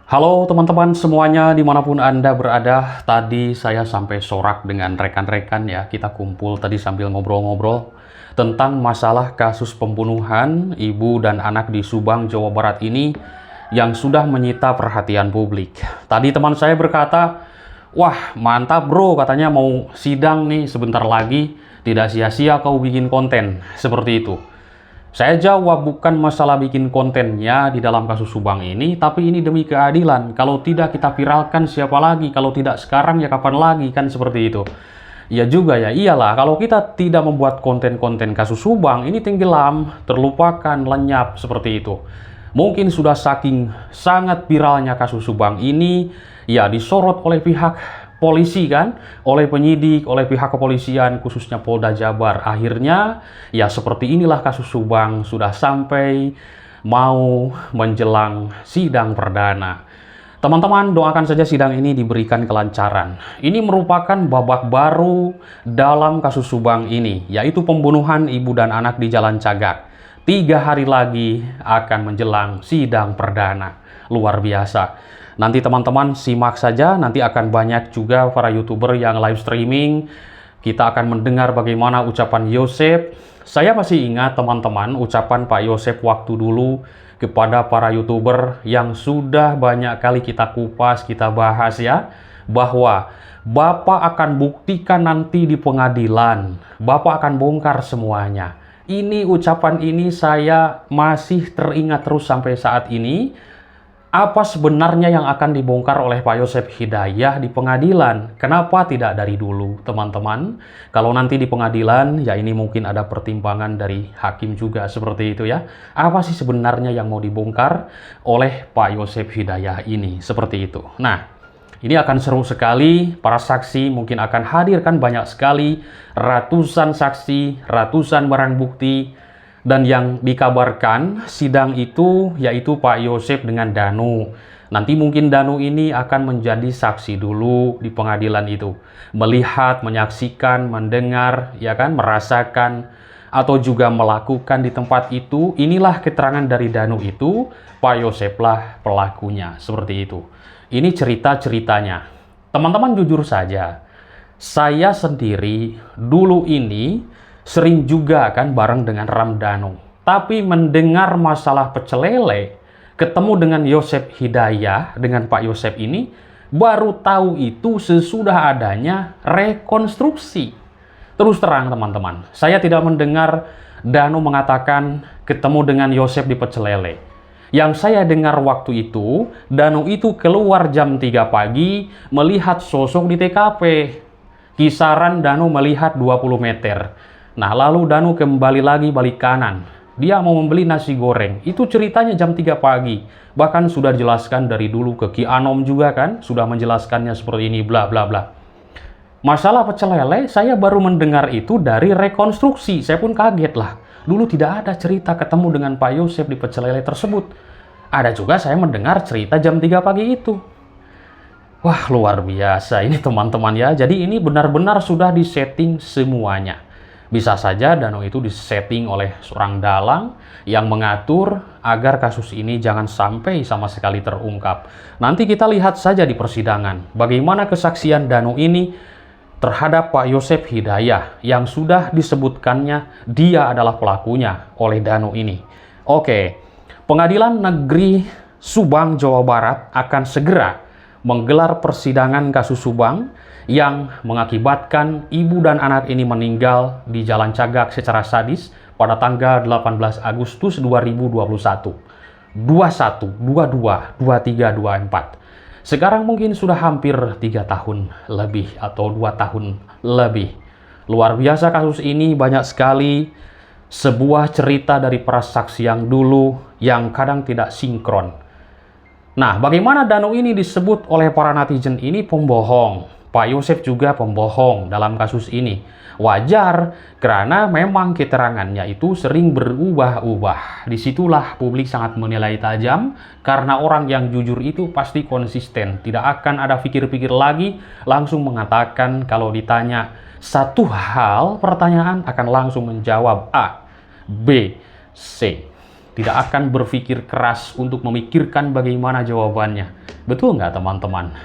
Halo teman-teman semuanya dimanapun Anda berada. Tadi saya sampai sorak dengan rekan-rekan ya. Kita kumpul tadi sambil ngobrol-ngobrol tentang masalah kasus pembunuhan ibu dan anak di Subang, Jawa Barat ini yang sudah menyita perhatian publik. Tadi teman saya berkata, wah mantap bro, katanya mau sidang nih sebentar lagi. Tidak sia-sia kau bikin konten seperti itu. Saya jawab bukan masalah bikin kontennya di dalam kasus Subang ini, tapi ini demi keadilan. Kalau tidak kita viralkan siapa lagi? Kalau tidak sekarang ya kapan lagi? Kan seperti itu. Ya juga ya, iyalah kalau kita tidak membuat konten-konten kasus Subang, ini tenggelam, terlupakan, lenyap seperti itu. Mungkin sudah saking sangat viralnya kasus Subang ini, ya disorot oleh pihak polisi kan, oleh penyidik, oleh pihak kepolisian, khususnya Polda Jabar. Akhirnya, ya seperti inilah kasus Subang sudah sampai mau menjelang sidang perdana. Teman-teman, doakan saja sidang ini diberikan kelancaran. Ini merupakan babak baru dalam kasus Subang ini, yaitu pembunuhan ibu dan anak di Jalan Cagak. 3 hari lagi akan menjelang sidang perdana. Luar biasa. Nanti teman-teman simak saja, nanti akan banyak juga para YouTuber yang live streaming. Kita akan mendengar bagaimana ucapan Yosep. Saya masih ingat teman-teman ucapan Pak Yosep waktu dulu kepada para YouTuber yang sudah banyak kali kita kupas, kita bahas ya. Bahwa Bapak akan buktikan nanti di pengadilan. Bapak akan bongkar semuanya. Ini ucapan ini saya masih teringat terus sampai saat ini. Apa sebenarnya yang akan dibongkar oleh Pak Yosep Hidayah di pengadilan? Kenapa tidak dari dulu, teman-teman? Kalau nanti di pengadilan, ya ini mungkin ada pertimbangan dari hakim juga seperti itu ya. Apa sih sebenarnya yang mau dibongkar oleh Pak Yosep Hidayah ini? Seperti itu. Nah, ini akan seru sekali. Para saksi mungkin akan hadirkan banyak sekali. Ratusan saksi, ratusan barang bukti. Dan yang dikabarkan sidang itu yaitu Pak Yosep dengan Danu. Nanti mungkin Danu ini akan menjadi saksi dulu di pengadilan itu. Melihat, menyaksikan, mendengar, ya kan, merasakan, atau juga melakukan di tempat itu. Inilah keterangan dari Danu itu, Pak Yosep lah pelakunya. Seperti itu. Ini cerita-ceritanya. Teman-teman jujur saja, saya sendiri dulu ini sering juga kan bareng dengan Ramdhanu. Tapi mendengar masalah pecel lele, ketemu dengan Yosep Hidayah, dengan Pak Yosep ini, baru tahu itu sesudah adanya rekonstruksi. Terus terang teman-teman, saya tidak mendengar Danu mengatakan ketemu dengan Yosep di pecel lele. Yang saya dengar waktu itu, Danu itu keluar jam 3 pagi melihat sosok di TKP. Kisaran Danu melihat 20 meter. Nah, lalu Danu kembali lagi balik kanan. Dia mau membeli nasi goreng. Itu ceritanya jam 3 pagi. Bahkan sudah dijelaskan dari dulu ke Ki Anom juga kan. Sudah menjelaskannya seperti ini, bla bla bla. Masalah pecel lele, saya baru mendengar itu dari rekonstruksi. Saya pun kaget lah. Dulu tidak ada cerita ketemu dengan Pak Yosep di pecel lele tersebut. Ada juga saya mendengar cerita jam 3 pagi itu. Wah, luar biasa ini teman-teman ya. Jadi ini benar-benar sudah disetting semuanya. Bisa saja Danu itu disetting oleh seorang dalang yang mengatur agar kasus ini jangan sampai sama sekali terungkap. Nanti kita lihat saja di persidangan bagaimana kesaksian Danu ini terhadap Pak Yosep Hidayah yang sudah disebutkannya dia adalah pelakunya oleh Danu ini. Oke, Pengadilan Negeri Subang, Jawa Barat akan segera menggelar persidangan kasus Subang yang mengakibatkan ibu dan anak ini meninggal di Jalan Cagak secara sadis pada tanggal 18 Agustus 2021. 21, 22, 23, 24. Sekarang mungkin sudah hampir 3 tahun lebih atau 2 tahun lebih. Luar biasa kasus ini, banyak sekali sebuah cerita dari para saksi yang dulu yang kadang tidak sinkron. Nah, bagaimana Danu ini disebut oleh para netizen ini pembohong. Pak Yosep juga pembohong dalam kasus ini. Wajar, karena memang keterangannya itu sering berubah-ubah. Disitulah publik sangat menilai tajam, karena orang yang jujur itu pasti konsisten. Tidak akan ada pikir-pikir lagi, langsung mengatakan kalau ditanya satu hal, pertanyaan akan langsung menjawab A, B, C. Tidak akan berpikir keras untuk memikirkan bagaimana jawabannya. Betul nggak teman-teman?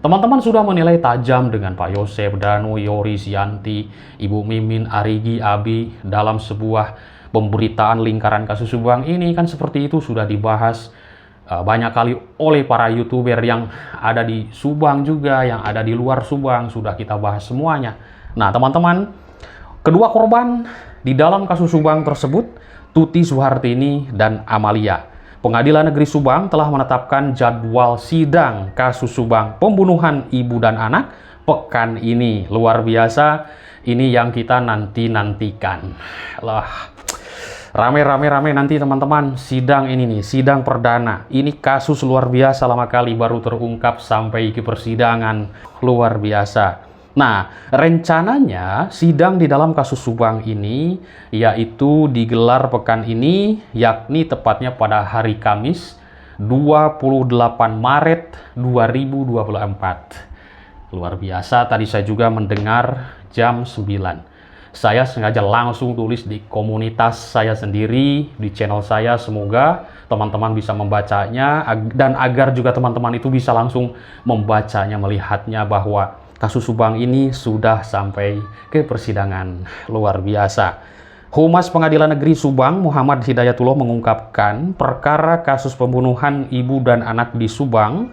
Teman-teman sudah menilai tajam dengan Pak Yosep, Danu, Yoris, Yanti, Ibu Mimin, Arigi, Abi dalam sebuah pemberitaan lingkaran kasus Subang ini kan seperti itu sudah dibahas banyak kali oleh para YouTuber yang ada di Subang juga, yang ada di luar Subang, sudah kita bahas semuanya. Nah, teman-teman, kedua korban di dalam kasus Subang tersebut, Tuti Suhartini dan Amalia. Pengadilan Negeri Subang telah menetapkan jadwal sidang kasus Subang pembunuhan ibu dan anak pekan ini. Luar biasa, ini yang kita nanti-nantikan. Lah, rame nanti teman-teman, sidang ini nih, sidang perdana. Ini kasus luar biasa, lama kali baru terungkap sampai ke persidangan. Luar biasa. Nah, rencananya sidang di dalam kasus Subang ini yaitu digelar pekan ini, yakni tepatnya pada hari Kamis 28 Maret 2024. Luar biasa, tadi saya juga mendengar jam 9. Saya sengaja langsung tulis di komunitas saya sendiri, di channel saya, semoga teman-teman bisa membacanya, dan agar juga teman-teman itu bisa langsung membacanya, melihatnya bahwa kasus Subang ini sudah sampai ke persidangan. Luar biasa. Humas Pengadilan Negeri Subang, Muhammad Hidayatullah, mengungkapkan perkara kasus pembunuhan ibu dan anak di Subang.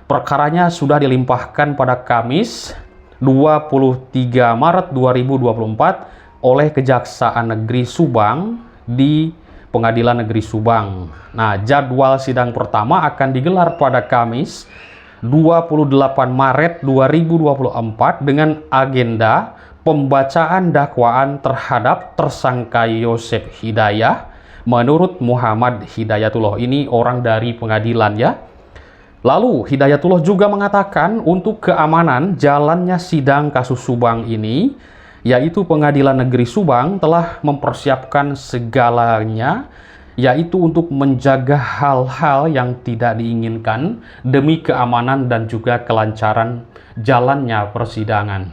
Perkaranya sudah dilimpahkan pada Kamis 23 Maret 2024 oleh Kejaksaan Negeri Subang di Pengadilan Negeri Subang. Nah, jadwal sidang pertama akan digelar pada Kamis 28 Maret 2024 dengan agenda pembacaan dakwaan terhadap tersangka Yosep Hidayah. Menurut Muhammad Hidayatullah, ini orang dari pengadilan ya. Lalu Hidayatullah juga mengatakan untuk keamanan jalannya sidang kasus Subang ini, yaitu Pengadilan Negeri Subang telah mempersiapkan segalanya, yaitu untuk menjaga hal-hal yang tidak diinginkan demi keamanan dan juga kelancaran jalannya persidangan.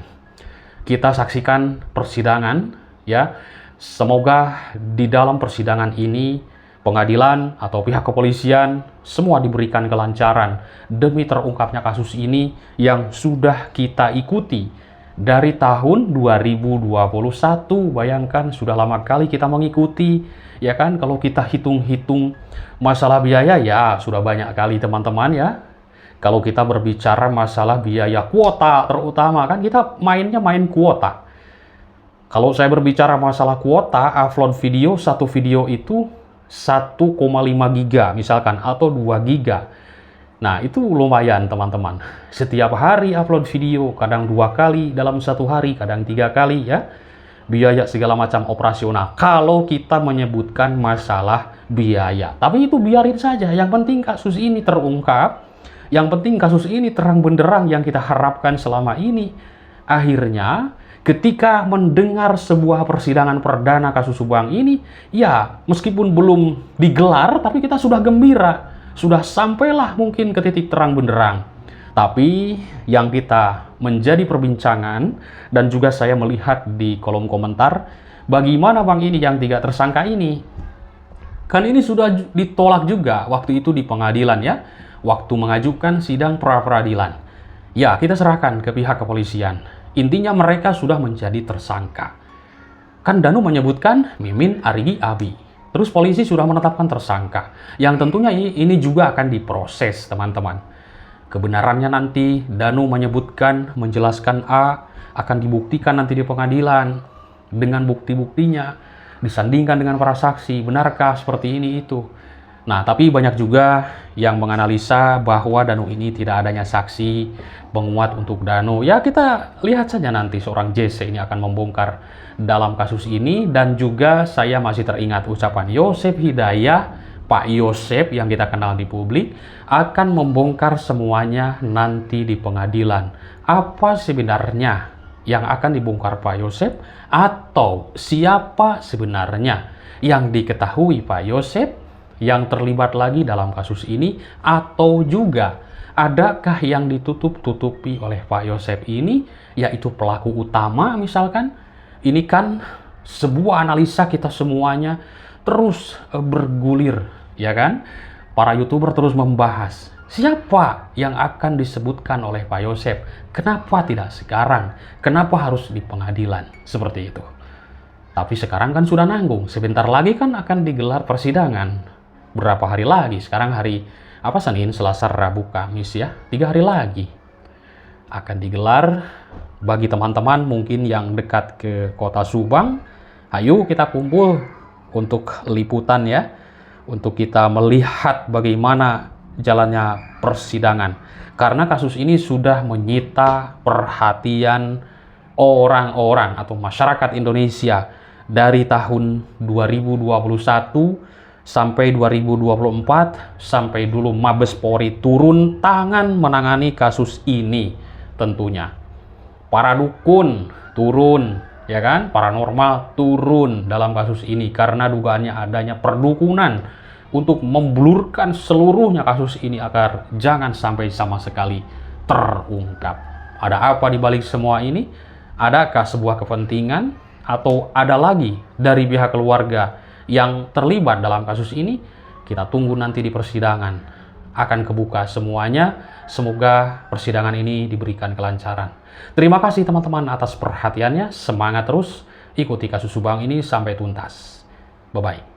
Kita saksikan persidangan ya. Semoga di dalam persidangan ini pengadilan atau pihak kepolisian semua diberikan kelancaran demi terungkapnya kasus ini yang sudah kita ikuti dari tahun 2021. Bayangkan sudah lama kali kita mengikuti, ya kan? Kalau kita hitung-hitung masalah biaya ya sudah banyak kali teman-teman ya. Kalau kita berbicara masalah biaya kuota terutama kan kita mainnya main kuota. Kalau saya berbicara masalah kuota, upload video, satu video itu 1,5 giga misalkan atau 2 giga. Nah, itu lumayan teman-teman. Setiap hari upload video, kadang 2 kali dalam satu hari, kadang 3 kali ya. Biaya segala macam operasional. Kalau kita menyebutkan masalah biaya. Tapi itu biarin saja. Yang penting kasus ini terungkap. Yang penting kasus ini terang benderang yang kita harapkan selama ini. Akhirnya, ketika mendengar sebuah persidangan perdana kasus Subang ini, ya meskipun belum digelar, tapi kita sudah gembira. Sudah sampailah mungkin ke titik terang benderang. Tapi yang kita menjadi perbincangan dan juga saya melihat di kolom komentar, bagaimana Bang ini yang 3 tersangka ini? Kan ini sudah ditolak juga waktu itu di pengadilan ya, waktu mengajukan sidang pra-peradilan. Ya, kita serahkan ke pihak kepolisian. Intinya mereka sudah menjadi tersangka. Kan Danu menyebutkan Mimin, Arigi, Abi. Terus polisi sudah menetapkan tersangka. Yang tentunya ini juga akan diproses, teman-teman. Kebenarannya nanti Danu menyebutkan, menjelaskan A, akan dibuktikan nanti di pengadilan. Dengan bukti-buktinya, disandingkan dengan para saksi. Benarkah seperti ini itu? Nah, tapi banyak juga yang menganalisa bahwa Danu ini tidak adanya saksi penguat untuk Danu. Ya, kita lihat saja nanti seorang JC ini akan membongkar dalam kasus ini. Dan juga saya masih teringat ucapan Yosep Hidayah, Pak Yosep yang kita kenal di publik, akan membongkar semuanya nanti di pengadilan. Apa sebenarnya yang akan dibongkar Pak Yosep? Atau siapa sebenarnya yang diketahui Pak Yosep yang terlibat lagi dalam kasus ini, atau juga adakah yang ditutup-tutupi oleh Pak Yosep ini, yaitu pelaku utama misalkan. Ini kan sebuah analisa kita semuanya terus bergulir, ya kan? Para YouTuber terus membahas Siapa yang akan disebutkan oleh Pak Yosef? Kenapa tidak sekarang? Kenapa harus di pengadilan? Seperti itu. Tapi sekarang kan sudah nanggung. Sebentar lagi kan akan digelar persidangan. Berapa hari lagi? Sekarang hari apa, Senin, Selasa, Rabu, Kamis ya. 3 hari lagi akan digelar. Bagi teman-teman mungkin yang dekat ke kota Subang, ayo kita kumpul untuk liputan ya. Untuk kita melihat bagaimana jalannya persidangan. Karena kasus ini sudah menyita perhatian orang-orang atau masyarakat Indonesia dari tahun 2021 sampai 2024, sampai dulu Mabes Polri turun tangan menangani kasus ini tentunya. Para dukun turun, ya kan? Paranormal turun dalam kasus ini karena dugaannya adanya perdukunan untuk memblurkan seluruhnya kasus ini agar jangan sampai sama sekali terungkap. Ada apa di balik semua ini? Adakah sebuah kepentingan atau ada lagi dari pihak keluarga yang terlibat dalam kasus ini? Kita tunggu nanti di persidangan. Akan kebuka semuanya. Semoga persidangan ini diberikan kelancaran. Terima kasih teman-teman atas perhatiannya. Semangat terus ikuti kasus Subang ini sampai tuntas. Bye-bye.